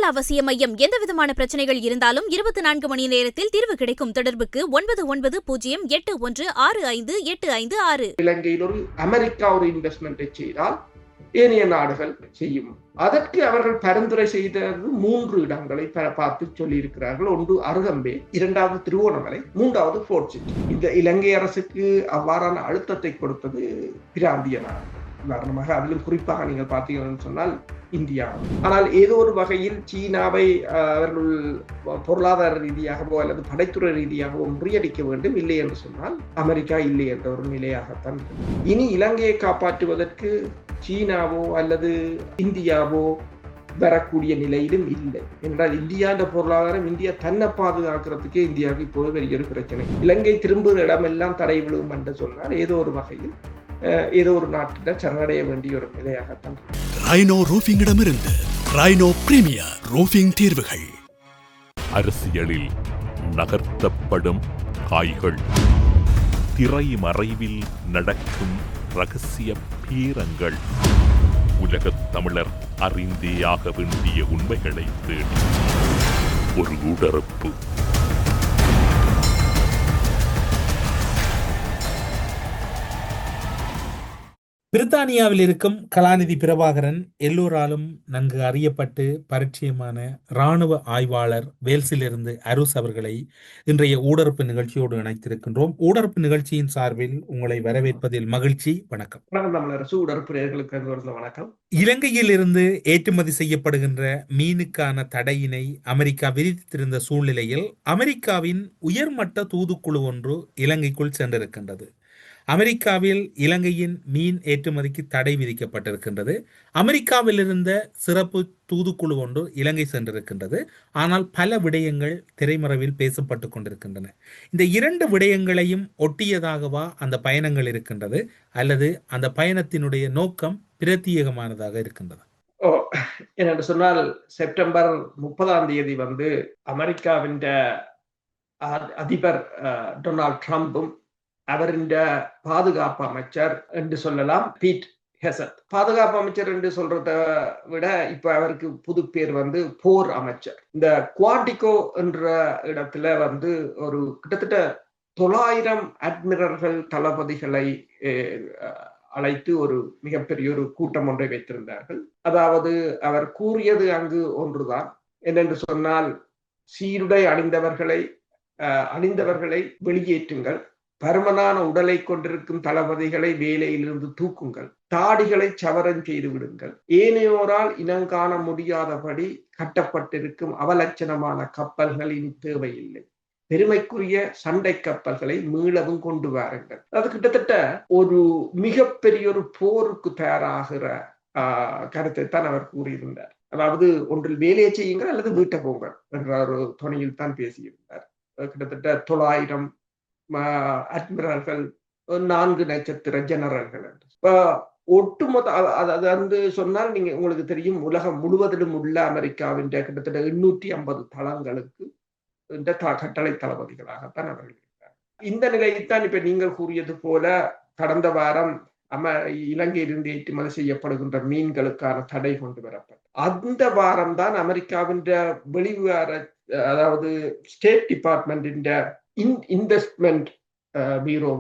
அவசிய மையம். எந்தவிதமான பிரச்சனைகள் இருந்தாலும் 24 மணி நேரத்தில் தீர்வு கிடைக்கும். தொடர்புக்கு 9908165856. இலங்கையில் ஒரு அமெரிக்கா ஒரு இன்வெஸ்ட்மெண்ட்டை செய்தால் ஏனைய நாடுகள் செய்யும். அதற்கு அவர்கள் பரிந்துரை செய்தது 3 இடங்களை பார்த்து சொல்லி இருக்கிறார்கள். ஒன்று அருகம்பே, 2வது திருவோணமலை, 3வது ஃபோர்ட் சிட்டி. இந்த இலங்கை அரசுக்கு அவ்வாறான அழுத்தத்தை கொடுத்தது பிராந்திய நாடு. உதாரணமாக அதிலும் குறிப்பாக நீங்கள் பார்த்தீங்கன்னு சொன்னால் இந்தியா. ஆனால் ஏதோ ஒரு வகையில் சீனாவை அவர்கள் பொருளாதார ரீதியாகவோ அல்லது படைத்துறை ரீதியாகவோ முறியடிக்க வேண்டும். இல்லை என்று சொன்னால் அமெரிக்கா இல்லை என்ற ஒரு நிலையாகத்தான். இனி இலங்கையை காப்பாற்றுவதற்கு சீனாவோ அல்லது இந்தியாவோ வரக்கூடிய நிலையிலும் இல்லை. என்றால் இந்தியா என்ற பொருளாதாரம், இந்தியா தன்னை பாதுகாக்கிறதுக்கே இந்தியாவுக்கு இப்போது பெரிய ஒரு பிரச்சனை. இலங்கை திரும்புகிற இடமெல்லாம் தடை விழும் என்று சொன்னால் ஏதோ ஒரு வகையில் ஏதோ ஒரு நாட்டில் சரணடைய வேண்டிய ஒரு நிலையாகத்தான். ரைனோ ரூஃபிங்கிடமிருந்து ரைனோ பிரீமியர் ரூஃபிங் தீர்வுகள். அரசியலில் நகர்த்தப்படும் காய்கள், திரை மறைவில் நடக்கும் ரகசிய பீரங்கள், உலகத் தமிழர் அறிந்தேயாக வேண்டிய உண்மைகளை தேடி ஒரு உடறுப்பு. பிரித்தானியாவில் இருக்கும் கலாநிதி பிரபாகரன் எல்லோராலும் நன்கு அறியப்பட்டு பரிச்சயமான இராணுவ ஆய்வாளர் வேல்ஸிலிருந்து அருஸ் அவர்களை இன்றைய ஊடறுப்பு நிகழ்ச்சியோடு இணைத்திருக்கின்றோம். ஊடறுப்பு நிகழ்ச்சியின் சார்பில் உங்களை வரவேற்பதில் மகிழ்ச்சி. வணக்கம். வணக்கம். இலங்கையில் இருந்து ஏற்றுமதி செய்யப்படுகின்ற மீனுக்கான தடையினை அமெரிக்கா விதித்திருந்த சூழ்நிலையில் அமெரிக்காவின் உயர்மட்ட தூதுக்குழு ஒன்று இலங்கைக்குள் சென்றிருக்கின்றது. அமெரிக்காவில் இலங்கையின் மீன் ஏற்றுமதிக்கு தடை விதிக்கப்பட்டிருக்கின்றது. அமெரிக்காவில் இருந்த சிறப்பு தூதுக்குழு ஒன்று இலங்கை சென்றிருக்கின்றது. ஆனால் பல விடயங்கள் திரைமறைவில் பேசப்பட்டு கொண்டிருக்கின்றன. இந்த 2 விடயங்களையும் ஒட்டியதாகவா அந்த பயணங்கள் இருக்கின்றது, அல்லது அந்த பயணத்தினுடைய நோக்கம் பிரத்யேகமானதாக இருக்கின்றது? என்று சொன்னால் செப்டம்பர் 30 அமெரிக்காவின் அதிபர் டொனால்ட் ட்ரம்பும் அவரின் பாதுகாப்பு அமைச்சர் என்று சொல்லலாம் பீட் ஹெசட். பாதுகாப்பு அமைச்சர் என்று சொல்றதை விட இப்ப அவருக்கு புது பேர் போர் அமைச்சர். இந்த குவாண்டிகோ என்ற இடத்துல ஒரு கிட்டத்தட்ட 900 அட்மிரல்கள் தளபதிகளை அழைத்து ஒரு மிகப்பெரிய ஒரு கூட்டம் ஒன்றை வைத்திருந்தார்கள். அதாவது அவர் கூறியது அங்கு ஒன்றுதான். என்னென்று சொன்னால், சீருடை அணிந்தவர்களை வெளியேற்றுங்கள், பருமனான உடலை கொண்டிருக்கும் தளபதிகளை வேலையிலிருந்து தூக்குங்கள், தாடிகளை சவரம் செய்து விடுங்கள், ஏனையோரால் இனங்காண முடியாதபடி கட்டப்பட்டிருக்கும் அவலட்சணமான கப்பல்கள் இனி தேவையில்லை, பெருமைக்குரிய சண்டை கப்பல்களை மீளவும் கொண்டு வாருங்கள். அது கிட்டத்தட்ட ஒரு மிகப்பெரிய ஒரு போருக்கு தயாராகிற கருத்தை தான் அவர் கூறியிருந்தார். அதாவது ஒன்றில் வேலையை செய்யுங்கள் அல்லது வீட்டை போங்கள் என்ற ஒரு துணையில் தான் பேசியிருந்தார். கிட்டத்தட்ட 900 அட்மிரல்கள், 4 நட்சத்திர ஜெனரல்கள். ஒட்டுமொத்த சொன்னால் நீங்க உங்களுக்கு தெரியும், உலகம் முழுவதிலும் உள்ள அமெரிக்காவின் கிட்டத்தட்ட 850 தளங்களுக்கு இந்த கட்டளை தளபதிகளாகத்தான் அவர்கள் இருக்கிறார். இந்த நிலையைத்தான் இப்ப நீங்கள் கூறியது போல கடந்த வாரம் இலங்கையிலிருந்து ஏற்றுமதி செய்யப்படுகின்ற மீன்களுக்கான தடை கொண்டு வரப்பட்டது. அந்த வாரம் தான் அமெரிக்காவின் வெளிவிவகார, அதாவது ஸ்டேட் டிபார்ட்மெண்டின் இன்வெஸ்ட்மெண்ட் பீரோ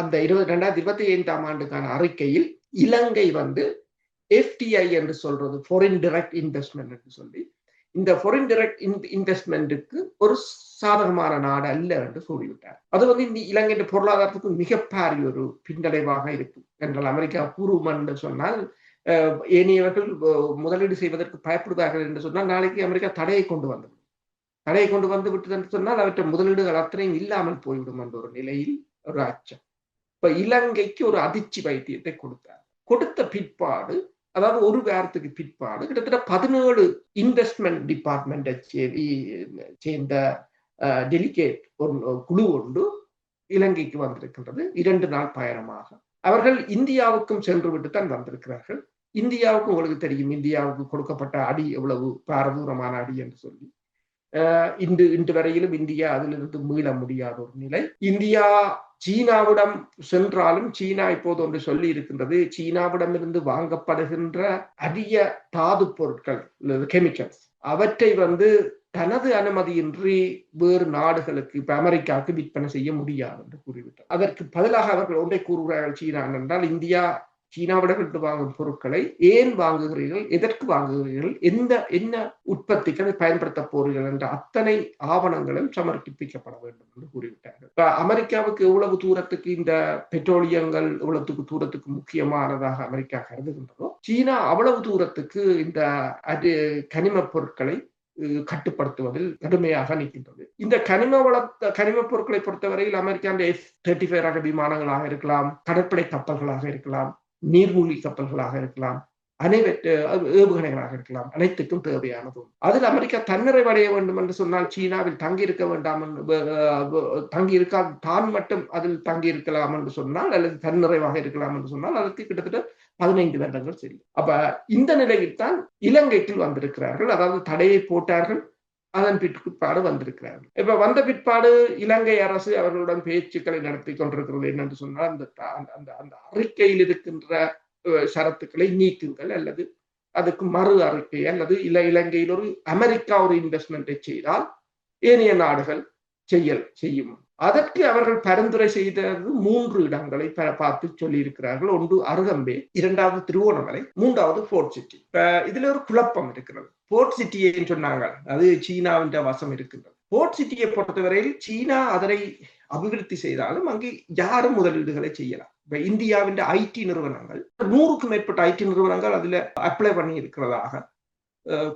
அந்த 2025ஆம் ஆண்டுக்கான அறிக்கையில் இலங்கை FDI என்று சொல்றது, ஃபாரின் டைரக்ட் இன்வெஸ்ட்மெண்ட் என்று சொல்லி, இந்த ஃபாரின் டைரக்ட் இன்வெஸ்ட்மெண்ட்டுக்கு ஒரு சாதகமான நாடு அல்ல என்று சொல்லிவிட்டார். அது இந்த இலங்கை பொருளாதாரத்துக்கு மிகப்பெரிய ஒரு பின்னடைவாக இருக்கும் என்றால், அமெரிக்கா பூர்வம் என்று சொன்னால் ஏனையவர்கள் முதலீடு செய்வதற்கு பயப்படுவார்கள் என்று சொன்னால் நாளைக்கு அமெரிக்கா தடையை கொண்டு வந்து விட்டது என்று சொன்னால் அவற்றை முதலீடுகள் அத்தனையும் இல்லாமல் போய்விடும் என்ற ஒரு நிலையில் ஒரு அச்சம். இப்ப இலங்கைக்கு ஒரு அதிர்ச்சி வைத்தியத்தை கொடுத்த பிற்பாடு, அதாவது ஒரு வாரத்துக்கு பிற்பாடு கிட்டத்தட்ட 17 இன்வெஸ்ட்மெண்ட் டிபார்ட்மெண்ட்டை சேர்ந்த டெலிகேட் குழு ஒன்று இலங்கைக்கு வந்திருக்கின்றது. 2 நாள் பயணமாக அவர்கள் இந்தியாவுக்கும் சென்று விட்டு தான் வந்திருக்கிறார்கள். இந்தியாவுக்கு உங்களுக்கு தெரியும், இந்தியாவுக்கு கொடுக்கப்பட்ட அடி எவ்வளவு பாரதூரமான அடி என்று சொல்லி. இன்று வரையிலும் இந்தியா அதிலிருந்து மீள முடியாத ஒரு நிலை. இந்தியா சீனாவிடம் சென்றாலும் சீனா இப்போது ஒன்று சொல்லி இருக்கின்றது, சீனாவிடம் இருந்து வாங்கப்படுகின்ற அரிய தாது பொருட்கள், கெமிக்கல்ஸ், அவற்றை தனது அனுமதியின்றி வேறு நாடுகளுக்கு இப்ப அமெரிக்காவுக்கு விற்பனை செய்ய முடியாது என்று கூறிவிட்டார். அதற்கு பதிலாக அவர்கள் ஒன்றை கூறுகிறார்கள் சீனா என்றால், இந்தியா சீனாவிடமிருந்து வாங்கும் பொருட்களை ஏன் வாங்குகிறீர்கள், எதற்கு வாங்குகிறீர்கள், என்ன உற்பத்திக்கு பயன்படுத்த போகிறீர்கள் என்ற அத்தனை ஆவணங்களும் சமர்ப்பிக்கப்பட வேண்டும் என்று கூறிவிட்டார்கள். இப்ப அமெரிக்காவுக்கு எவ்வளவு தூரத்துக்கு இந்த பெட்ரோலியங்கள் எவ்வளவு தூரத்துக்கு முக்கியமானதாக அமெரிக்கா கருதுகின்றதோ, சீனா அவ்வளவு தூரத்துக்கு இந்த கனிம பொருட்களை கட்டுப்படுத்துவதில் கடுமையாக நிற்கின்றது. இந்த கனிம பொருட்களை பொறுத்தவரையில் அமெரிக்கா F-35 ரக விமானங்களாக இருக்கலாம், கடற்படை கப்பல்களாக இருக்கலாம், நீர்மூழ்கி கப்பல்களாக இருக்கலாம், ஏவுகணைகளாக இருக்கலாம், அனைத்துக்கும் தேவையானது. அதில் அமெரிக்கா தன்னிறைவடைய வேண்டும் என்று சொன்னால் சீனாவில் தங்கி இருக்க வேண்டாம், தங்கி இருக்கா தான் மட்டும் அதில் தங்கி இருக்கலாம் என்று சொன்னால், அல்லது தன்னிறைவாக இருக்கலாம் என்று சொன்னால் அதற்கு கிட்டத்தட்ட 15 வருடங்கள் சரி. அப்ப இந்த நிலையில் தான் இலங்கைக்கு வந்திருக்கிறார்கள். அதாவது தடையை போட்டார்கள், அதன் பிற்பாடு வந்திருக்கிறார்கள். இப்ப வந்த பிற்பாடு இலங்கை அரசு அவர்களுடன் பேச்சுக்களை நடத்தி கொண்டிருக்கிறது. என்னென்று சொன்னால், அந்த அறிக்கையில் இருக்கின்ற ஷரத்துக்களை நீக்குங்கள், அல்லது அதுக்கு மறு அறிக்கை, அல்லது இலங்கையில் அமெரிக்கா ஒரு இன்வெஸ்ட்மெண்ட்டை செய்தால் ஏனைய நாடுகள் செய்யும். அதற்கு அவர்கள் பரிந்துரை செய்தது 3 இடங்களை பார்த்து சொல்லி இருக்கிறார்கள். ஒன்று அருகம்பே, 2வது திருவோணமலை, 3வது போர்ட் சிட்டி. இதுல ஒரு குழப்பம் இருக்கிறது. போர்ட் சிட்டியை சொன்னாங்க, அது சீனாவின் வசம் இருக்கின்றது. போர்ட் சிட்டியை பொறுத்தவரையில் சீனா அதனை அபிவிருத்தி செய்தாலும் அங்கே யாரும் முதலீடுகளை செய்யலாம். இப்ப இந்தியாவின் ஐடி நிறுவனங்கள் 100க்கும் மேற்பட்ட ஐடி நிறுவனங்கள் அதுல அப்ளை பண்ணி இருக்கிறதாக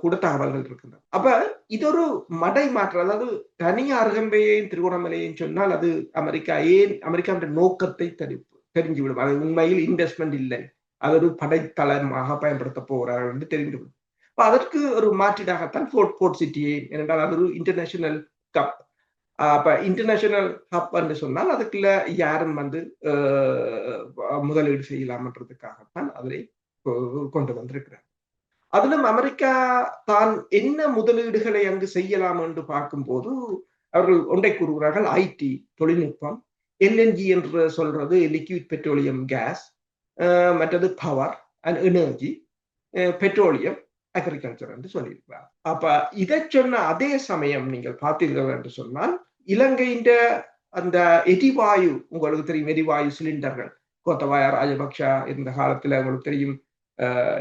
கூட தகவல்கள் இருக்கின்றன. அப்ப இது ஒரு மடை மாற்றம். அதாவது தனியார் அருகம்பையையும் திருவோணமலையும் சொன்னால் அது அமெரிக்காவின் நோக்கத்தை தெரிஞ்சுவிடும். அது உண்மையில் இன்வெஸ்ட்மெண்ட் இல்லை, அது ஒரு படைத்தளமாக பயன்படுத்த போகிறார்கள் என்று தெரிந்துவிடும். அதற்கு ஒரு மாற்றீடாகத்தான் போர்ட் சிட்டியை, ஏனென்றால் அது ஒரு இன்டர்நேஷனல் கப். அப்ப இன்டர்நேஷனல் ஹப் என்று சொன்னால் அதுக்குள்ள யாரும் முதலீடு செய்யலாம்ன்றதுக்காகத்தான் அதை கொண்டு வந்திருக்கிறார். அதிலும் அமெரிக்கா தான் என்ன முதலீடுகளை அங்கு செய்யலாம் என்று பார்க்கும்போது அவர்கள் ஒன்றை கூறுகிறார்கள், ஐடி தொழில்நுட்பம், எல்என்ஜி என்று சொல்றது லிக்விட் பெட்ரோலியம் கேஸ், மற்றது power and energy, petroleum, agriculture என்று சொல்லியிருக்கிறார். அப்ப இதை சொன்ன அதே சமயம் நீங்கள் பார்த்தீர்கள் என்று சொன்னால், இலங்கையின் அந்த எரிவாயு, உங்களுக்கு தெரியும் எரிவாயு சிலிண்டர்கள், கோத்தபாய ராஜபக்ஷா இருந்த காலத்துல உங்களுக்கு தெரியும்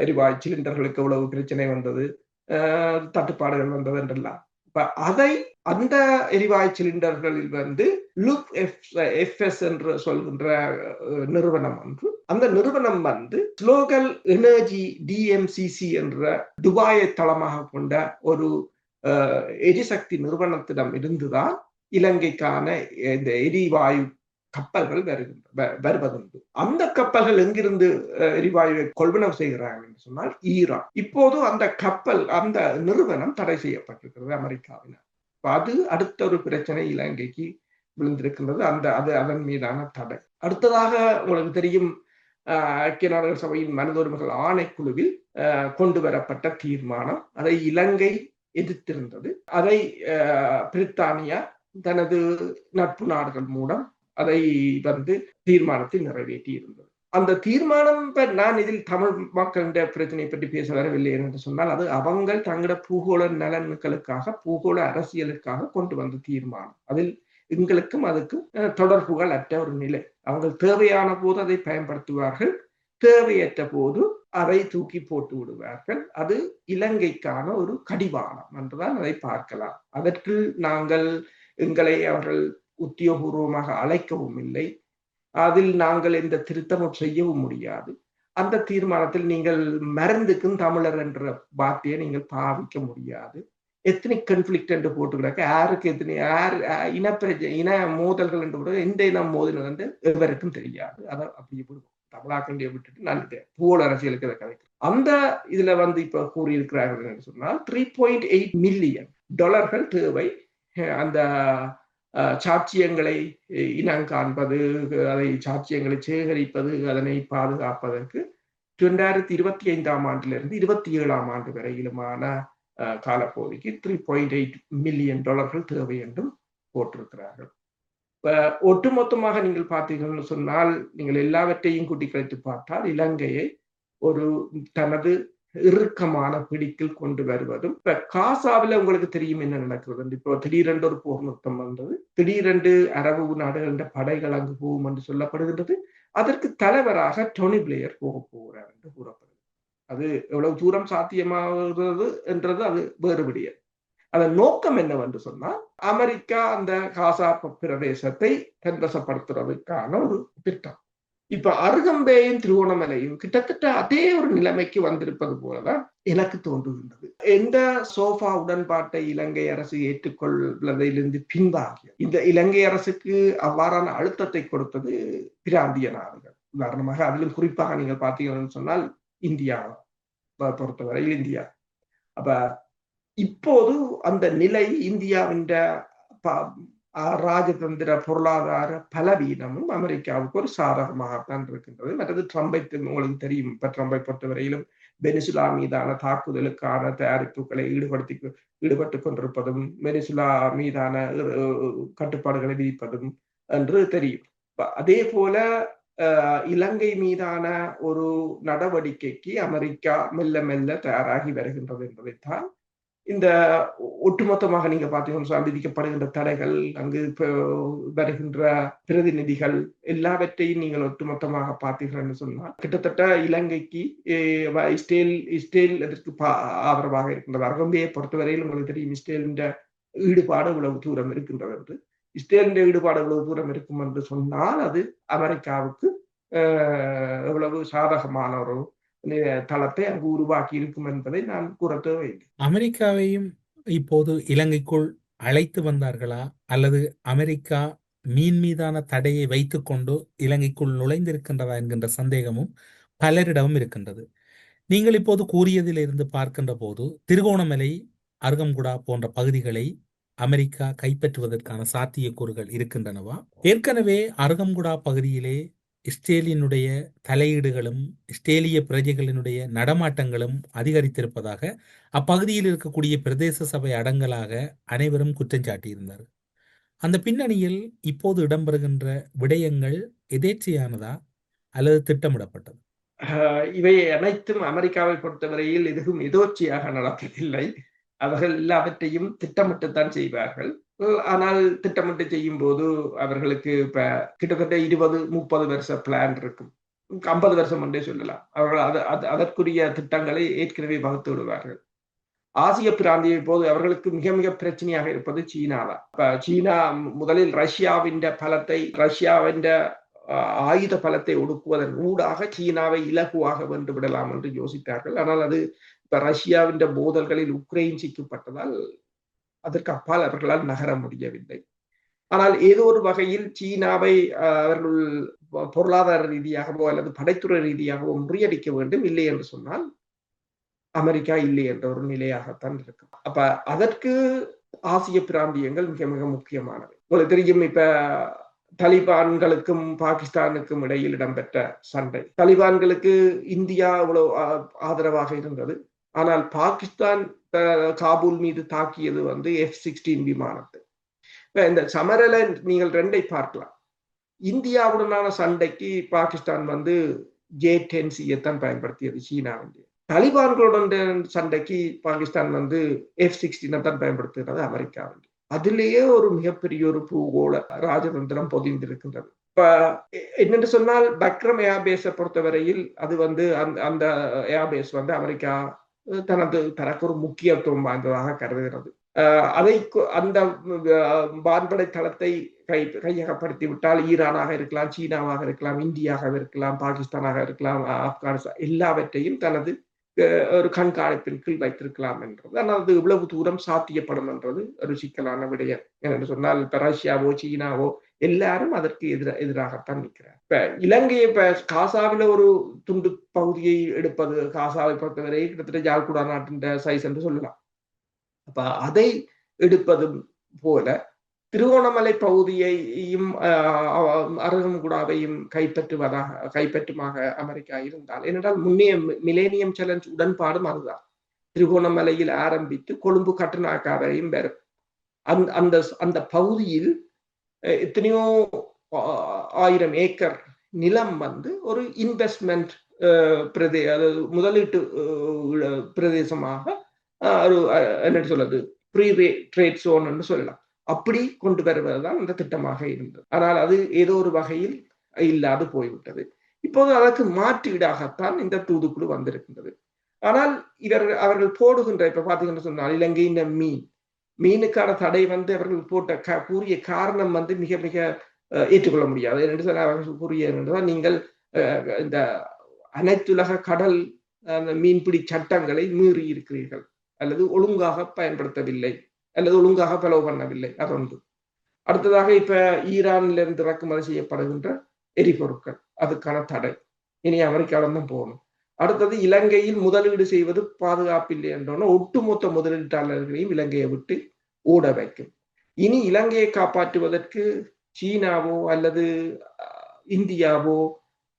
எரிவாயு சிலிண்டர்களுக்கு எவ்வளவு பிரச்சனை வந்தது, தட்டுப்பாடுகள் வந்தது என்றெல்லாம். அந்த எரிவாயு சிலிண்டர்களில் லுக் எஃப்எஸ் என்று சொல்கின்ற நிறுவனம் அந்த நிறுவனம் ஸ்லோகல் எனர்ஜி டிஎம்சிசி என்ற துபாயை தளமாக கொண்ட ஒரு எரிசக்தி நிறுவனத்திடம் இருந்துதான் இலங்கைக்கான இந்த எரிவாயு கப்பல்கள் வருவதுண்டு. அந்த கப்பல்கள் எங்கிருந்து எரிவாயுவை கொள்வனவு செய்கிறார்கள் என்று சொன்னால் ஈரான். இப்போது அந்த கப்பல், அந்த நிறுவனம் தடை செய்யப்பட்டிருக்கிறது அமெரிக்காவினால். அது அடுத்த ஒரு பிரச்சனை இலங்கைக்கு விழுந்திருக்கின்றது, அதன் மீதான தடை. அடுத்ததாக உங்களுக்கு தெரியும், ஐக்கிய நாடுகள் சபையின் மனித உரிமைகள் ஆணைக்குழுவில் கொண்டு வரப்பட்ட தீர்மானம், அதை இலங்கை எதிர்த்திருந்தது. அதை பிரித்தானியா தனது நட்பு நாடுகள் மூலம் அதை தீர்மானத்தை நிறைவேற்றி இருந்தது. அந்த தீர்மானம், நான் இதில் தமிழ் மக்களின் பிரச்சனையை பற்றி பேச வரவில்லை என்று சொன்னால், அது அவங்க தங்களோட பூகோள நலன்களுக்காக, பூகோள அரசியலுக்காக கொண்டு வந்த தீர்மானம். அதில் எங்களுக்கும் அதுக்கும் தொடர்புகள் அற்ற ஒரு நிலை. அவங்க தேவையான போது அதை பயன்படுத்துவார்கள், தேவையற்ற போது அதை தூக்கி போட்டு விடுவார்கள். அது இலங்கைக்கான ஒரு கடிவாளம் என்றுதான் அதை பார்க்கலாம். அதற்கு நாங்கள் எங்களை அவர்கள் உத்தியோகபூர்வமாக அழைக்கவும் இல்லை, அதில் நாங்கள் எந்த திருத்தமும் செய்யவும் முடியாது. அந்த தீர்மானத்தில் நீங்கள் மருந்துக்கும் தமிழர் என்ற வார்த்தையை நீங்கள் பாவிக்க முடியாது. எத்தனிக் கன்ஃபிளிக்ட் என்று போட்டுக்கிறாங்க, யாருக்கு எத்தனை இன மோதல்கள் என்று போட்டு எந்த இனம் மோதினது என்று எவருக்கும் தெரியாது. அதை அப்படியே விடுவோம், தமிழாக்கண்டியை விட்டுட்டு நான் பூகோள அரசியலுக்கு இதை கதைக்கிறேன். அந்த இதுல இப்ப கூறியிருக்கிறார்கள் என்று சொன்னால் $3.8 மில்லியன் தேவை. அந்த சாட்சியங்களை இனம் காண்பது, அதை சாட்சியங்களை சேகரிப்பது, அதனை பாதுகாப்பதற்கு 2025ஆம் ஆண்டிலிருந்து 27ஆம் ஆண்டு வரையிலுமான காலப்பகுதிக்கு $3.8 மில்லியன் தேவை என்றும் போட்டிருக்கிறார்கள். ஒட்டுமொத்தமாக நீங்கள் பார்த்தீங்கன்னு சொன்னால், நீங்கள் எல்லாவற்றையும் கூட்டி கழித்து பார்த்தால் இலங்கையை ஒரு தனது இறுக்கமான பிடிக்கில் கொண்டு வருவதும். இப்ப காசாவில் உங்களுக்கு தெரியும் என்ன நடக்கிறது. இப்போ திடீரென்று ஒரு போர் நிறுத்தம் வந்தது, திடீரென்று அரபு நாடுகளின் படைகள் அங்கு போகும் என்று சொல்லப்படுகின்றது. அதற்கு தலைவராக டோனி பிளேயர் போகிறார் என்று கூறப்படுகிறது. அது எவ்வளவு தூரம் சாத்தியமாகிறது என்றது அது வேறு விடயம். அதன் நோக்கம் என்னவென்று சொன்னால், அமெரிக்கா அந்த காசா பிரதேசத்தை தன்வசப்படுத்துறதுக்கான ஒரு திட்டம். இப்ப அருகம்பேயும் திருவோணமலையும் கிட்டத்தட்ட அதே ஒரு நிலைமைக்கு வந்திருப்பது போலதான் எனக்கு தோன்றுகின்றது. எந்த சோஃபா உடன்பாட்டை இலங்கை அரசு ஏற்றுக்கொள்வதிலிருந்து பின்வாங்கிய இந்த இலங்கை அரசுக்கு அவ்வாறான அழுத்தத்தை கொடுத்தது பிராந்திய நாடுகள். உதாரணமாக அதிலும் குறிப்பாக நீங்கள் பார்த்தீங்கன்னு சொன்னால் இந்தியா பொறுத்தவரையில் இந்தியா. அப்ப இப்போது அந்த நிலை இந்தியாவின் ராஜதந்திர பொருளாதார பலவீனமும் அமெரிக்காவுக்கு ஒரு சாதகமாகத்தான் இருக்கின்றது. மற்றது ட்ரம்பை உங்களுக்கு தெரியும். இப்ப ட்ரம்பை பொறுத்தவரையிலும் வெனிசுலா மீதான தாக்குதலுக்கான தயாரிப்புகளை ஈடுபட்டுக் கொண்டிருப்பதும், வெனிசுலா மீதான கட்டுப்பாடுகளை விதிப்பதும் என்று தெரியும். அதே போல இலங்கை மீதான ஒரு நடவடிக்கைக்கு அமெரிக்கா மெல்ல மெல்ல தயாராகி வருகின்றது என்பதைத்தான் இந்த ஒட்டுமொத்தமாக நீங்க பார்த்தீங்கன்னா விதிக்கப்படுகின்ற தடைகள், அங்கு வருகின்ற பிரதிநிதிகள் எல்லாவற்றையும் நீங்கள் ஒட்டுமொத்தமாக பார்த்தீங்கன்னு சொன்னால் கிட்டத்தட்ட இலங்கைக்கு இஸ்ரேல் அதற்கு ஆதரவாக இருக்கின்றது. அருகம்பையை பொறுத்தவரையில் உங்களுக்கு தெரியும் இஸ்ரேலின் ஈடுபாடு இவ்வளவு தூரம் இருக்கின்றது என்று. இஸ்ரேலின் ஈடுபாடு இவ்வளவு தூரம் இருக்கும் என்று சொன்னால் அது அமெரிக்காவுக்கு எவ்வளவு சாதகமான ஒரு தளத்தை அங்கு உருவாக்கி இருக்கும் என்பதை நான் கூற தேவையில்லை. அமெரிக்காவையும் இப்போது இலங்கைக்குள் அழைத்து வந்தார்களா, அல்லது அமெரிக்கா மீன் மீதான தடையை வைத்துக்கொண்டு இலங்கைக்குள் நுழைந்திருக்கின்றதா என்கின்ற சந்தேகமும் பலரிடமும் இருக்கின்றது. நீங்கள் இப்போது கூறியதிலிருந்து பார்க்கின்ற போது திருகோணமலை, அருகம்குடா போன்ற பகுதிகளை அமெரிக்கா கைப்பற்றுவதற்கான சாத்தியக்கூறுகள் இருக்கின்றனவா? ஏற்கனவே அருகம்குடா பகுதியிலே இஸ்ரேலினுடைய தலையீடுகளும் இஸ்ரேலிய பிரஜைகளினுடைய நடமாட்டங்களும் அதிகரித்திருப்பதாக அப்பகுதியில் இருக்கக்கூடிய பிரதேச சபை அடங்கலாக அனைவரும் குற்றம் சாட்டியிருந்தார். அந்த பின்னணியில் இப்போது இடம்பெறுகின்ற விடயங்கள் எதேச்சையானதா அல்லது திட்டமிடப்பட்டது? இவை அனைத்தும் அமெரிக்காவை பொறுத்தவரையில் எதுவும் எதோச்சியாக நடப்பதில்லை. அவர்கள் எல்லாவற்றையும் திட்டமிட்டுத்தான் செய்வார்கள். ஆனால் திட்டமிட்டு செய்யும் போது அவர்களுக்கு இப்ப கிட்டத்தட்ட 20-30 வருஷ பிளான் இருக்கும், 50 வருஷம் என்றே சொல்லலாம். அவர்கள் அதற்குரிய திட்டங்களை ஏற்கனவே வகுத்து விடுவார்கள். ஆசிய பிராந்திய போது அவர்களுக்கு மிக மிக பிரச்சனையாக இருப்பது சீனா தான். இப்ப சீனா முதலில் ரஷ்யாவின் ஆயுத பலத்தை ஒடுக்குவதன் ஊடாக சீனாவை இலகுவாக வென்று விடலாம் என்று யோசித்தார்கள். ஆனால் அது இப்ப ரஷ்யாவின் மோதல்களில் உக்ரைன் சிக்கப்பட்டதால் அதற்கு அப்பால் அவர்களால் நகர முடியவில்லை. ஆனால் ஏதோ ஒரு வகையில் சீனாவை அவர்கள் பொருளாதார ரீதியாகவோ அல்லது படைத்துறை ரீதியாகவோ முறியடிக்க வேண்டும். இல்லை என்று சொன்னால் அமெரிக்கா இல்லை என்ற ஒரு நிலையாகத்தான் இருக்கும். அப்ப அதற்கு ஆசிய பிராந்தியங்கள் மிக மிக முக்கியமானவை. உங்களுக்கு தெரியும், இப்ப தலிபான்களுக்கும் பாகிஸ்தானுக்கும் இடையில் இடம்பெற்ற சண்டை. தலிபான்களுக்கு இந்தியா அவ்வளவு ஆதரவாக இருந்தது. ஆனால் பாகிஸ்தான் காபூல் மீது தாக்கியது F-16 விமானத்தை. இந்த சமரல நீங்கள் ரெண்டை பார்க்கலாம். இந்தியாவுடனான சண்டைக்கு பாகிஸ்தான் J-10C பயன்படுத்தியது சீனாவின். தலிபான்களுடன் சண்டைக்கு பாகிஸ்தான் F-16 தான் பயன்படுத்துகிறது அமெரிக்காவின். அதிலேயே ஒரு மிகப்பெரிய ஒரு பூகோள ராஜதந்திரம் பொதிந்திருக்கின்றது. இப்ப என்னென்று சொன்னால் பக்ரம் ஏர்பேஸை பொறுத்தவரையில் அது அந்த ஏர்பேஸ் அமெரிக்கா தனக்கு ஒரு முக்கியத்துவம் வாய்ந்ததாக கருதுகிறது. அந்த வான்படை தளத்தை கையகப்படுத்தி விட்டால் ஈரானாக இருக்கலாம், சீனாவாக இருக்கலாம், இந்தியாவாக இருக்கலாம், பாகிஸ்தானாக இருக்கலாம், ஆப்கானிஸ்தான் எல்லாவற்றையும் தனது ஒரு கண்காணிப்பின் கீழ் வைத்திருக்கலாம் என்றது. ஆனால் அது இவ்வளவு தூரம் சாத்தியப்படும் என்றது ஒரு சிக்கலான விடயம். என்று சொன்னால் இப்ப ரஷ்யாவோ சீனாவோ எல்லாரும் அதற்கு எதிராகத்தான் நிற்கிறார். இப்ப இலங்கையை காசாவில ஒரு துண்டு பகுதியை எடுப்பது, காசாவை பொறுத்தவரை கிட்டத்தட்ட ஜாழ்குடா நாட்டின் சைஸ் என்று சொல்லலாம். அப்ப அதை எடுப்பதும் போல திருவோணமலை பகுதியையும் அருகம்குடாவையும் கைப்பற்றுமாக அமெரிக்கா இருந்தால், ஏனென்றால் முன்னைய மிலேனியம் சேலஞ்ச் உடன்பாடும் அதுதான். திருகோணமலையில் ஆரம்பித்து கொழும்பு கட்டுநாயக்காவையும் வரும். அந்த பகுதியில் எத்தனையோ 1000 ஏக்கர் நிலம் ஒரு இன்வெஸ்ட்மெண்ட் அதாவது முதலீட்டு பிரதேசமாக ஒரு என்ன சொல்றது ப்ரீ ட்ரேட் சோன் என்று சொல்லலாம். அப்படி கொண்டு வருவதுதான் அந்த திட்டமாக இருந்தது. ஆனால் அது ஏதோ ஒரு வகையில் இல்லாது போய்விட்டது. இப்போது அதற்கு மாற்றீடாகத்தான் இந்த தூதுக்குழு வந்திருக்கின்றது. ஆனால் அவர்கள் போடுகின்ற இப்ப பாத்தீங்கன்னு சொன்னால் இலங்கையின் மீனுக்கான தடை அவர்கள் போட்ட கூறிய காரணம் மிக மிக ஏற்றுக்கொள்ள முடியாது. என்று சொன்னால் அவர்கள் கூறிய நீங்கள் இந்த அனைத்துலக கடல் மீன்பிடி சட்டங்களை மீறி இருக்கிறீர்கள் அல்லது ஒழுங்காக பயன்படுத்தவில்லை அல்லது ஒழுங்காக செலவு பண்ணவில்லை. அதொன்று. அடுத்ததாக இப்ப ஈரானிலிருந்து இறக்குமதி செய்யப்படுகின்ற எரிபொருட்கள் அதுக்கான தடை இனி அமெரிக்காவிடம் தான் போகணும். அடுத்தது இலங்கையில் முதலீடு செய்வது பாதுகாப்பில்லை என்றோன்னா ஒட்டுமொத்த முதலீட்டாளர்களையும் இலங்கையை விட்டு ஓட வைக்கும். இனி இலங்கையை காப்பாற்றுவதற்கு சீனாவோ அல்லது இந்தியாவோ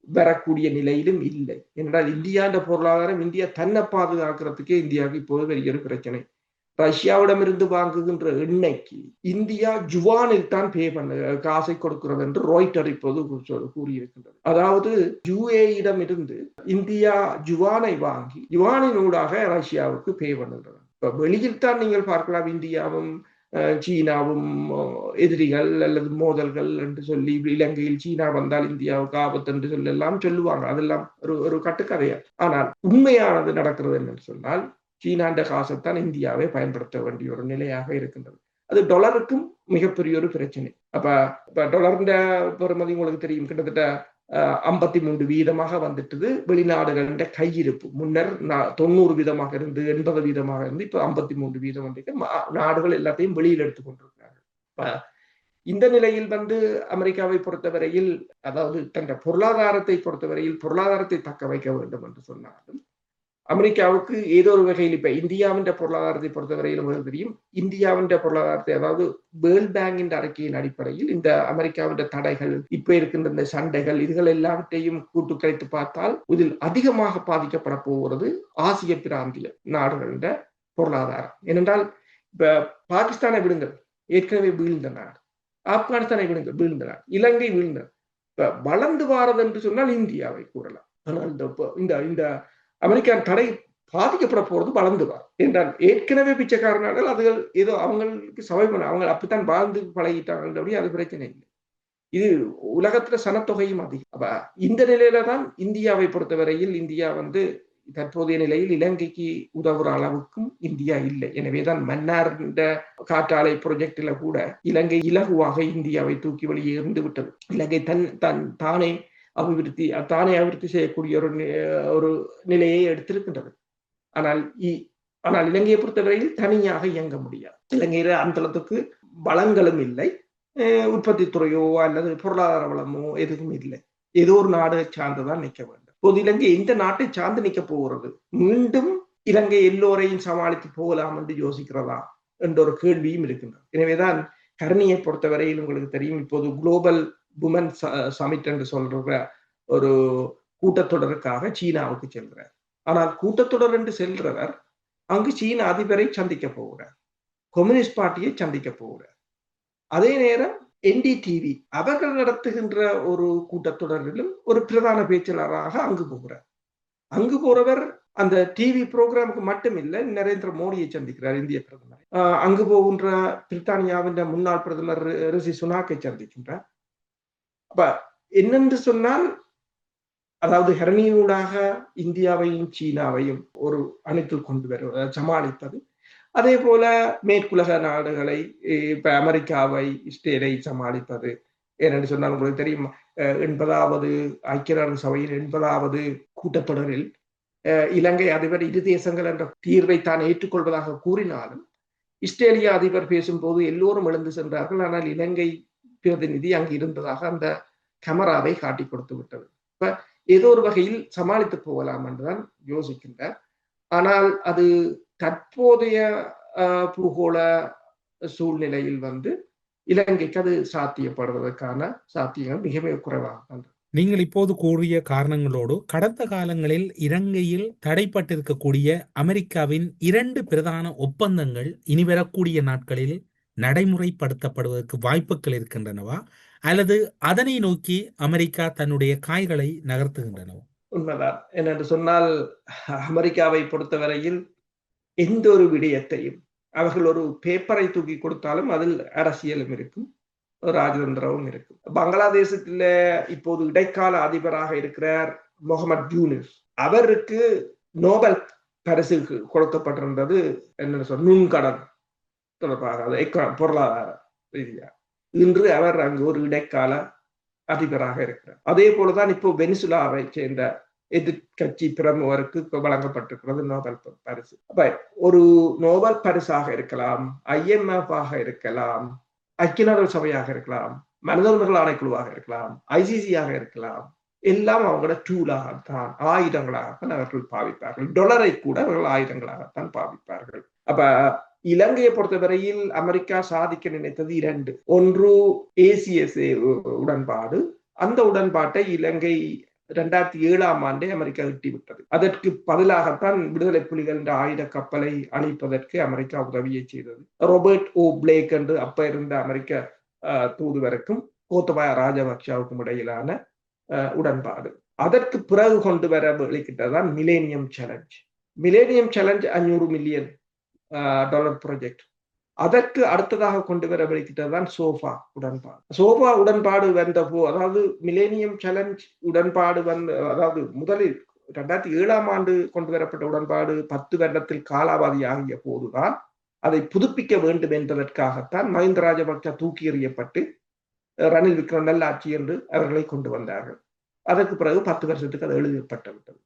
வரக்கூடிய நிலையிலும் இல்லை. என்றால் இந்தியாண்ட பொருளாதாரம் இந்தியா தன்னை பாதுகாக்கிறதுக்கே இந்தியாவுக்கு இப்போது பெரிய ஒரு பிரச்சனை. ரஷ்யாவிடமிருந்து வாங்குகின்ற எண்ணெய்க்கு இந்தியா ஜுவானில் தான் பே பண்ண காசை கொடுக்கிறது என்று ராய்ட்டர் இப்போது கூறியிருக்கின்றது. அதாவது யுஏஇடம் இருந்து இந்தியா ஜுவானை வாங்கி யுவானினூடாக ரஷ்யாவுக்கு பே பண்ணுகிறது. இப்ப வெளியில் தான் நீங்கள் பார்க்கலாம் இந்தியாவும் சீனாவும் எதிரிகள் அல்லது மோதல்கள் என்று சொல்லி இலங்கையில் சீனா வந்தால் இந்தியாவுக்கு ஆபத்து என்று சொல்லி எல்லாம் சொல்லுவாங்க. அதெல்லாம் ஒரு கட்டுக்கதையா. ஆனால் உண்மையானது நடக்கிறது என்னன்னு சொன்னால் சீனாண்ட காசைத்தான் இந்தியாவை பயன்படுத்த வேண்டிய ஒரு நிலையாக இருக்கின்றது. அது டாலருக்கும் மிகப்பெரிய ஒரு பிரச்சனை. அப்ப டாலர்ன்ற பெறுமதி உங்களுக்கு தெரியும், கிட்டத்தட்ட 53% வந்துட்டது. வெளிநாடுகளின் கையிருப்பு முன்னர் 90% இருந்து 80% இருந்து இப்ப 53% வந்து நாடுகள் எல்லாத்தையும் வெளியில் எடுத்துக் கொண்டிருக்கிறார்கள். இந்த நிலையில் அமெரிக்காவை பொறுத்தவரையில், அதாவது தன் பொருளாதாரத்தை பொறுத்தவரையில் பொருளாதாரத்தை தக்க வைக்க வேண்டும் என்று சொன்னாலும் அமெரிக்காவுக்கு ஏதோ ஒரு வகையில் இப்ப இந்தியாவின் பொருளாதாரத்தை பொறுத்தவரையில் உங்களுக்கு தெரியும், இந்தியாவின் பொருளாதாரத்தை அதாவது வேர்ல்ட் பேங்கின் அறிக்கையின் அடிப்படையில் இந்த அமெரிக்காவின் தடைகள் இப்ப இருக்கின்ற இந்த சண்டைகள் இதுகள் எல்லாவற்றையும் கூட்டு கழித்து பார்த்தால் இதில் அதிகமாக பாதிக்கப்பட போகிறது ஆசிய பிராந்திய நாடுகளின் பொருளாதாரம். ஏனென்றால் இப்ப பாகிஸ்தானை விடுங்கள், ஏற்கனவே வீழ்ந்த நாடு. ஆப்கானிஸ்தானை விடுங்கள், வீழ்ந்த நாடு. இலங்கை வீழ்ந்த. இப்ப வளர்ந்து வாரது என்று சொன்னால் இந்தியாவை கூறலாம். ஆனால் இந்த அமெரிக்கா தடை பாதிக்கப்பட போறது வளர்ந்துவார் என்றால் ஏற்கனவே பிச்சைக்கார நாடுகள் அதுகள் ஏதோ அவங்களுக்கு சபை பண்ண அவங்க அப்படித்தான் வாழ்ந்து பழகிட்டாங்க. அது பிரச்சனை இல்லை. இது உலகத்துல சனத்தொகையும் அதிகம். அப்ப இந்த நிலையில தான் இந்தியாவை பொறுத்தவரையில் இந்தியா தற்போதைய நிலையில் இலங்கைக்கு உதவுற அளவுக்கும் இந்தியா இல்லை. எனவேதான் மன்னார் காற்றாலை ப்ரொஜெக்டில கூட இலங்கை இலகுவாக இந்தியாவை தூக்கி வெளியே இருந்து விட்டது. இலங்கை தானே அபிவிருத்தி செய்யக்கூடிய ஒரு நிலையை எடுத்திருக்கின்றது. ஆனால் இலங்கையை பொறுத்தவரையில் தனியாக இயங்க முடியாது. இலங்கையில அந்த அளவுக்கு வளங்களும் இல்லை, உற்பத்தி துறையோ அல்லது பொருளாதார வளமோ எதுவும் இல்லை. ஏதோ ஒரு நாடு சார்ந்துதான் நிற்க வேண்டும். இப்போது இலங்கை எந்த நாட்டை சார்ந்து நிற்க போகிறது? மீண்டும் இலங்கை எல்லோரையும் சமாளித்து போகலாம் என்று யோசிக்கிறதா என்ற ஒரு கேள்வியும் இருக்கின்றது. எனவேதான் கர்ணியை பொறுத்தவரையில் உங்களுக்கு தெரியும், இப்போது குளோபல் உமன் சமிட் என்று சொல்ற ஒரு கூட்டத்தொடருக்காக சீனாவுக்கு செல்கிறார். ஆனால் கூட்டத்தொடர் என்று செல்றவர் அங்கு சீன அதிபரை சந்திக்க போகிறார், கம்யூனிஸ்ட் பார்ட்டியை சந்திக்க போகிறார். அதே நேரம் NDTV அவர்கள் நடத்துகின்ற ஒரு கூட்டத்தொடரிலும் ஒரு பிரதான பேச்சாளராக அங்கு போகிறார். அங்கு போறவர் அந்த டிவி புரோகிராமுக்கு மட்டும் இல்லை, நரேந்திர மோடியை சந்திக்கிறார், இந்திய பிரதமர். அங்கு போகின்ற பிரித்தானியாவின் முன்னாள் பிரதமர் ரிஷி சுனாக்கை சந்திக்கின்றார். அப்ப என்னென்று சொன்னால், அதாவது ஹரணியூடாக இந்தியாவையும் சீனாவையும் ஒரு அணித்துள் கொண்டு வருவது, சமாளிப்பது. அதே போல மேற்குலக நாடுகளை, இப்ப அமெரிக்காவை, இஸ்ரேலை சமாளிப்பது. ஏனென்று சொன்னால் உங்களுக்கு தெரியும், 80வது ஐக்கிய நாடு சபையின் 80வது கூட்டத்தொடரில் இலங்கை அதிபர் இரு தேசங்கள் என்ற தீர்வை தான் ஏற்றுக்கொள்வதாக கூறினாலும் இஸ்ரேலிய அதிபர் பேசும்போது எல்லோரும் எழுந்து சென்றார்கள். ஆனால் இலங்கை பிரதிநிதி அங்கு இருந்ததாக அந்த கேமராவை காட்டி கொடுத்து விட்டது. இப்ப ஏதோ ஒரு வகையில் சமாளித்து போகலாம் என்றுதான் யோசிக்கின்றார். ஆனால் அது தற்போதைய பூகோள சூழ்நிலையில் இலங்கைக்கு அது சாத்தியப்படுவதற்கான சாத்தியங்கள் மிக மிக குறைவாக. நீங்கள் இப்போது கூறிய காரணங்களோடு கடந்த காலங்களில் இலங்கையில் தடைப்பட்டிருக்கக்கூடிய அமெரிக்காவின் 2 பிரதான ஒப்பந்தங்கள் இனி வரக்கூடிய நாட்களில் நடைமுறைப்படுத்தப்படுவதற்கு வாய்ப்புகள் இருக்கின்றனவா, அல்லது அதனை நோக்கி அமெரிக்கா தன்னுடைய காய்களை நகர்த்துகின்றனவா? உண்மைதான். என்னென்று சொன்னால் அமெரிக்காவை பொறுத்தவரையில் எந்த ஒரு விடயத்தையும் அவர்கள் ஒரு பேப்பரை தூக்கி கொடுத்தாலும் அதில் அரசியலும் இருக்கும், ராஜதந்திரமும் இருக்கும். பங்களாதேசத்தில் இப்போது இடைக்கால அதிபராக இருக்கிறார் முகமது யூனிஸ். அவருக்கு நோபல் பரிசு கொடுக்கப்பட்டிருந்தது என்ன சொல் நுண்கடன் தொடர்பாக, பொருளாதார ரீதியாக. இன்று அவர் அங்கு ஒரு இடைக்கால அதிபராக இருக்கிறார். அதே போலதான் இப்போ வெனிசுலாவை சேர்ந்த எதிர்கட்சி பிரமுகருக்கு வழங்கப்பட்டிருக்கிறது நோபல் பரிசு. அப்ப ஒரு நோபல் பரிசாக இருக்கலாம், IMF ஆக இருக்கலாம், ஐக்கிய நாடுகள் சபையாக இருக்கலாம், மனித உரிமைகள் ஆணைக்குழுவாக இருக்கலாம், ICC-யாக இருக்கலாம், எல்லாம் அவங்களோட டூலாகத்தான், ஆயுதங்களாகத்தான் அவர்கள் பாவிப்பார்கள். டொலரை கூட அவர்கள் ஆயுதங்களாகத்தான் பாவிப்பார்கள். அப்ப இலங்கையை பொறுத்தவரையில் அமெரிக்கா சாதிக்க நினைத்தது 2. ஒன்று ACSA உடன்பாடு. அந்த உடன்பாட்டை இலங்கை 2007ஆம் ஆண்டே அமெரிக்கா எட்டிவிட்டது. அதற்கு பதிலாகத்தான் விடுதலை புலிகள் என்ற ஆயுத கப்பலை அழிப்பதற்கு அமெரிக்கா உதவியை செய்தது. ராபர்ட் ஓ பிளேக் என்று அப்ப இருந்த அமெரிக்க தூதுவருக்கும் கோத்தபாய ராஜபக்ஷவுக்கும் இடையிலான உடன்பாடு. அதற்கு பிறகு கொண்டு வர வெளிக்கிட்டதான் millennium challenge. Millennium challenge $500 million project. அதற்கு அடுத்ததாக கொண்டு வர வெளிக்கிட்டதுதான் சோஃபா உடன்பாடு. சோஃபா உடன்பாடு வந்தபோ, அதாவது மிலேனியம் சேலஞ்ச் உடன்பாடு அதாவது முதலில் 2007ஆம் ஆண்டு கொண்டு வரப்பட்ட உடன்பாடு 10 வருடத்தில் காலாவதி ஆகிய போதுதான் அதை புதுப்பிக்க வேண்டும் என்பதற்காகத்தான் மஹிந்த ராஜபக்ஷ தூக்கி எறியப்பட்டு ரணில் விக்ரம் நல்லாட்சி என்று அவர்களை கொண்டு வந்தார்கள். அதற்கு பிறகு 10 வருஷத்துக்கு அது எழுதப்பட்டு விட்டது.